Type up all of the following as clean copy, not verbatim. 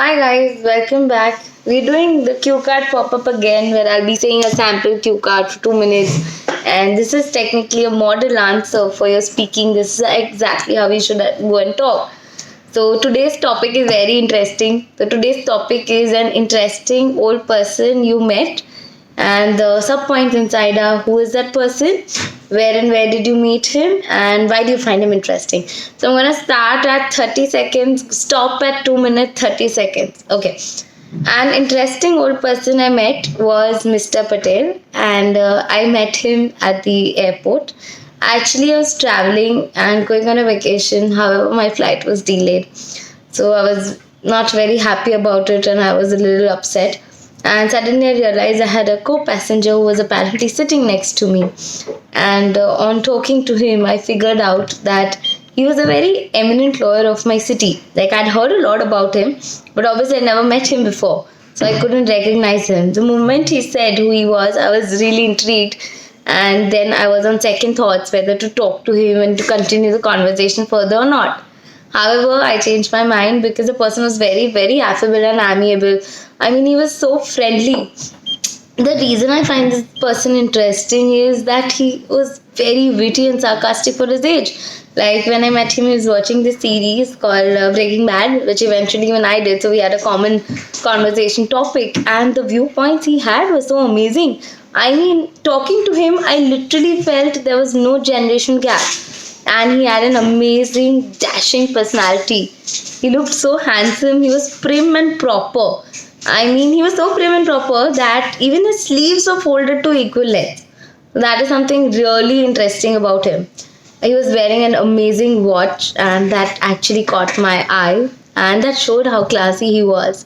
Hi guys, welcome back. We're doing the cue card pop up again where I'll be saying a sample cue card for 2 minutes. And this is technically a model answer for your speaking. This is exactly how we should go and talk. So today's topic is very interesting. So today's topic is an interesting old person you met, and the sub points inside are who is that person, where and where did you meet him, and why do you find him interesting. So I'm gonna start at 30 seconds, stop at 2 minutes 30 seconds. Okay. An interesting old person I met was Mr. Patel, and I met him at the airport. Actually, I was traveling and going on a vacation. However, my flight was delayed, so I was not very happy about it, and I was a little upset. And suddenly, I realized I had a co-passenger who was apparently sitting next to me. And on talking to him, I figured out that he was a very eminent lawyer of my city. Like, I'd heard a lot about him, but obviously I never met him before, so I couldn't recognize him. The moment he said who he was, I was really intrigued, and then I was on second thoughts whether to talk to him and to continue the conversation further or not. However, I changed my mind because the person was very, very affable and amiable. I mean, he was so friendly. The reason I find this person interesting is that he was very witty and sarcastic for his age. Like when I met him, he was watching this series called Breaking Bad, which eventually even I did. So we had a common conversation topic, and the viewpoints he had were so amazing. I mean, talking to him, I literally felt there was no generation gap, and he had an amazing, dashing personality. He looked so handsome. He was prim and proper. I mean, he was so prim and proper that even his sleeves were folded to equal length. That is something really interesting about him. He was wearing an amazing watch, and that actually caught my eye, and that showed how classy he was.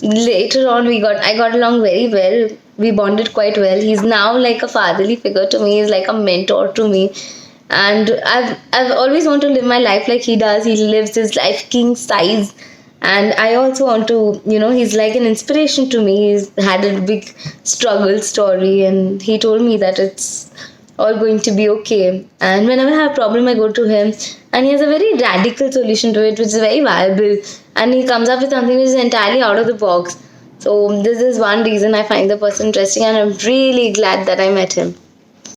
Later on, I got along very well. We bonded quite well. He's now like a fatherly figure to me. He's like a mentor to me, and I've always wanted to live my life like he does. He lives his life king size, and I also want to, he's like an inspiration to me. He's had a big struggle story, and he told me that it's all going to be okay. And whenever I have a problem, I go to him, and he has a very radical solution to it, which is very viable, and he comes up with something which is entirely out of the box. So this is one reason I find the person interesting, and I'm really glad that I met him.